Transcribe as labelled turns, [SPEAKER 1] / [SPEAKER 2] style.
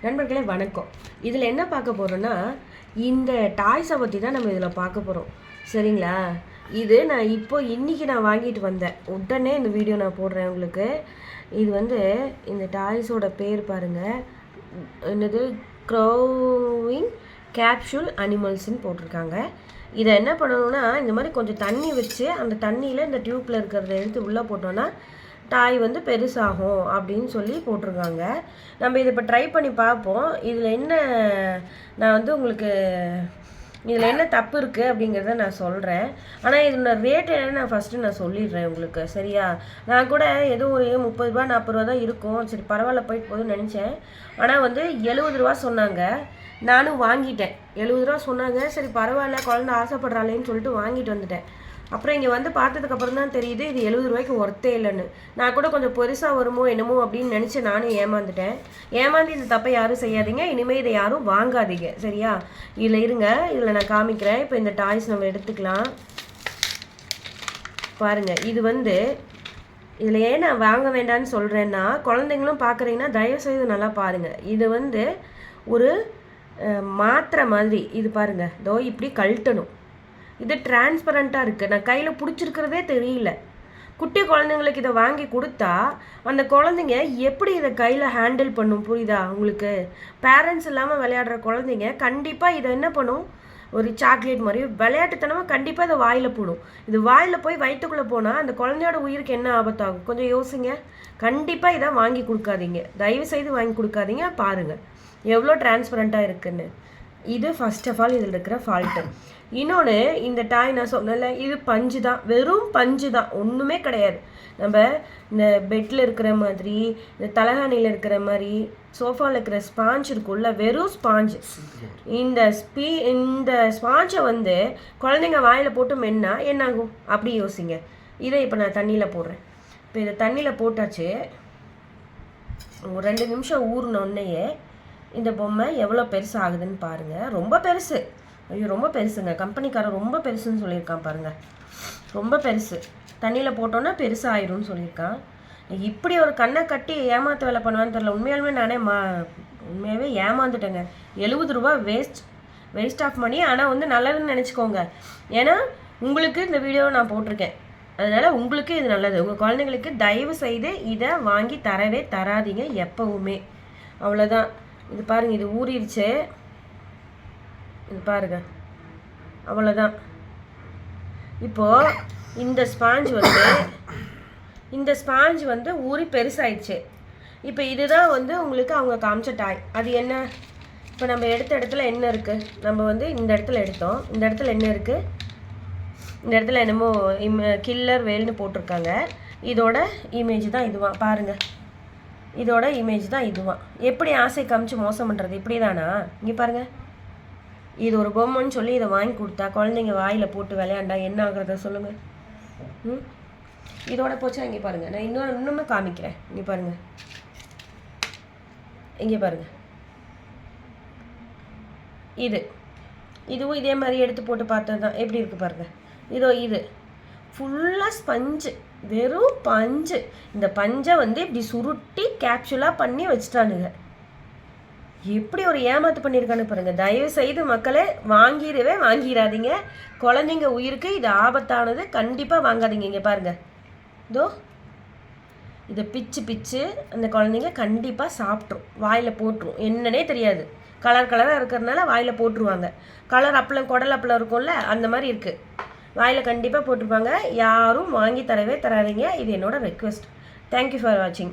[SPEAKER 1] நண்பர்களே வணக்கம். இதில் என்ன பார்க்க போகிறோன்னா, இந்த டாய்ஸை பற்றி தான் நம்ம இதில் பார்க்க போகிறோம். சரிங்களா? இது நான் இன்றைக்கி நான் வாங்கிட்டு வந்தேன். உடனே இந்த வீடியோ நான் போடுறேன் உங்களுக்கு. இது இந்த டாய்ஸோட பேர் பாருங்கள். என்னது, க்ரோவிங் கேப்சூல் அனிமல்ஸ்ன்னு போட்டிருக்காங்க. இதை என்ன பண்ணணும்னா, இந்த மாதிரி கொஞ்சம் தண்ணி வச்சு அந்த தண்ணியில் இந்த டியூப்பில் இருக்கிறத எடுத்து உள்ளே போட்டோன்னா டாய் பெருசாகும் அப்படின்னு சொல்லி போட்டிருக்காங்க. நம்ம இதை இப்போ ட்ரை பண்ணி பார்ப்போம். இதில் என்ன நான் உங்களுக்கு இதில் என்ன தப்பு இருக்குது அப்படிங்கிறத நான் சொல்கிறேன். ஆனால் இதோட ரேட் என்னன்னு நான் ஃபஸ்ட்டு நான் சொல்லிடுறேன் உங்களுக்கு. சரியா? நான் கூட ஏதோ ஒரு 30 ரூபா 40 ரூபா தான் இருக்கும். சரி பரவாயில்ல போயிட்டு போதுன்னு நினச்சேன். ஆனால் 70 ரூபா சொன்னாங்க. நானும் வாங்கிட்டேன். 70 ரூபா சொன்னாங்க. சரி பரவாயில்ல, குழந்தை ஆசைப்படுறாளேன்னு சொல்லிட்டு வாங்கிட்டு வந்துட்டேன். அப்புறம் இங்கே பார்த்ததுக்கப்புறம் தான் தெரியுது இது 70 ரூபாய்க்கு ஒர்த்தே இல்லைன்னு. நான் கூட கொஞ்சம் பெருசாக வருமோ என்னமோ அப்படின்னு நினச்சி நானும் ஏமாந்துட்டேன். ஏமாந்து இந்த தப்பை யாரும் செய்யாதீங்க. இனிமேல் இதை யாரும் வாங்காதீங்க. சரியா? இதில் இருங்க, இதில் நான் காமிக்கிறேன். இப்போ இந்த டாய்ஸ் நம்ம எடுத்துக்கலாம். பாருங்கள், இது இதில் ஏன் நான் வாங்க வேண்டாம்னு சொல்கிறேன்னா, குழந்தைங்களும் பார்க்குறீங்கன்னா தயவுசெய்து நல்லா பாருங்கள். இது ஒரு மாத்திரை மாதிரி. இது பாருங்கள், இதோ இப்படி கழட்டணும். இது டிரான்ஸ்பரண்ட்டாக இருக்குது. நான் கையில் பிடிச்சிருக்கிறதே தெரியல. குட்டி குழந்தைங்களுக்கு இதை வாங்கி கொடுத்தா அந்த குழந்தைங்க எப்படி இதை கையில் ஹேண்டில் பண்ணும்? புரியுதா உங்களுக்கு? பேரண்ட்ஸ் இல்லாமல் விளையாடுற குழந்தைங்க கண்டிப்பாக இதை என்ன பண்ணும், ஒரு சாக்லேட் மாதிரி விளையாட்டுத்தனமாக கண்டிப்பாக இதை வாயில் போடும். இது வாயில் போய் வயிற்றுக்குள்ளே போனால் அந்த குழந்தையோட உயிருக்கு என்ன ஆபத்தாகும்? கொஞ்சம் யோசிங்க. கண்டிப்பாக இதை வாங்கி கொடுக்காதீங்க. தயவுசெய்து வாங்கி கொடுக்காதீங்க. பாருங்கள் எவ்வளோ டிரான்ஸ்பரண்ட்டாக இருக்குன்னு. இது ஃபர்ஸ்ட் ஆஃப் ஆல் இதில் இருக்கிற ஃபால்ட்டு. இன்னொன்று, இந்த டாய் நான் சொன்னல, இது பஞ்சு தான், வெறும் பஞ்சு தான், ஒன்றுமே கிடையாது. நம்ம இந்த பெட்டில் இருக்கிற மாதிரி, இந்த தலகாணியில் இருக்கிற மாதிரி, சோஃபாவில் இருக்கிற ஸ்பாஞ்ச் இருக்குள்ள, வெறும் ஸ்பாஞ்சு. இந்த ஸ்பாஞ்சை குழந்தைங்க வாயில் போட்டு மென்னா என்னாகும் அப்படி யோசிங்க. இதை இப்போ நான் தண்ணியில் போடுறேன். இப்போ இதை தண்ணியில் போட்டாச்சு. ஒரு 2 நிமிஷம் ஊறினோடனேயே இந்த பொம்மை எவ்வளோ பெருசு ஆகுதுன்னு பாருங்கள். ரொம்ப பெருசு. ஐயோ, ரொம்ப பெருசுங்க. கம்பெனிக்காரன் ரொம்ப பெருசுன்னு சொல்லியிருக்கான் பாருங்கள். ரொம்ப பெருசு. தண்ணியில் போட்டோன்னா பெருசாக ஆயிடும்னு சொல்லியிருக்கான். இப்படி ஒரு கண்ணை கட்டி ஏமாற்ற வேலை பண்ணுவான்னு தெரியல. உண்மையாகவே ஏமாந்துட்டேங்க. 70 ரூபா வேஸ்ட் ஆஃப் மணி. ஆனால் நல்லதுன்னு நினச்சிக்கோங்க. ஏன்னா உங்களுக்கு இந்த வீடியோவை நான் போட்டிருக்கேன். அதனால் உங்களுக்கு இது நல்லது. உங்கள் குழந்தைங்களுக்கு தயவு செய்து இதை வாங்கி தரவே தராதீங்க எப்போவுமே. அவ்வளோதான். இது பாருங்கள், இது ஊறிடுச்சு. இது பாருங்க, அவ்வளோதான். இப்போது இந்த ஸ்பாஞ்ச் ஊறி பெருசாயிடுச்சு. இப்போ இதுதான் உங்களுக்கு அவங்க காமிச்ச டாய். அது என்ன? இப்போ நம்ம எடுத்த இடத்துல என்ன இருக்குது? நம்ம இந்த இடத்துல எடுத்தோம். இந்த இடத்துல என்ன இருக்குது? இந்த இடத்துல என்னமோ கில்லர் வேல்னு போட்டிருக்காங்க. இதோட இமேஜ் தான் இதுவான். பாருங்கள், இதோட இமேஜ் தான் இதுவான். எப்படி ஆசை காமிச்சு மோசம் பண்ணுறது? இப்படி தானா? இங்கே பாருங்கள், இது ஒரு பொம்மைன்னு சொல்லி இதை வாங்கி கொடுத்தா குழந்தைங்க வாயில் போட்டு விளையாண்டா என்ன ஆகுறத சொல்லுங்கள். இதோட போச்சா? இங்கே பாருங்கள், நான் இன்னுமே காமிக்கிறேன். இங்கே பாருங்கள், இங்கே பாருங்கள். இதுவும் இதே மாதிரி எடுத்து போட்டு பார்த்தது தான். எப்படி இருக்குது பாருங்கள். இது ஃபுல்லாக ஸ்பஞ்சு, வெறும் பஞ்சு. இந்த பஞ்சை இப்படி சுருட்டி கேப்சூலாக பண்ணி வச்சுட்டானுங்க. எப்படி ஒரு ஏமாத்து பண்ணியிருக்கான்னு பாருங்கள். தயவு செய்து மக்களே வாங்கிடாதீங்க. குழந்தைங்க உயிருக்கு இது ஆபத்தானது. கண்டிப்பாக வாங்காதீங்க. இங்கே பாருங்கள், இதை பிச்சு அந்த குழந்தைங்க கண்டிப்பாக சாப்பிட்ரும், வாயில் போட்டுரும். என்னன்னே தெரியாது. கலராக இருக்கிறதுனால வாயில் போட்டுருவாங்க. கலர் அப்பளம், குடல் அப்பளம் இருக்கும்ல, அந்த மாதிரி இருக்குது. வாயில் கண்டிப்பாக போட்டிருப்பாங்க. யாரும் வாங்கி தரவே தராதீங்க. இது என்னோட ரெக்வெஸ்ட். தேங்க்யூ ஃபார் வாட்சிங்.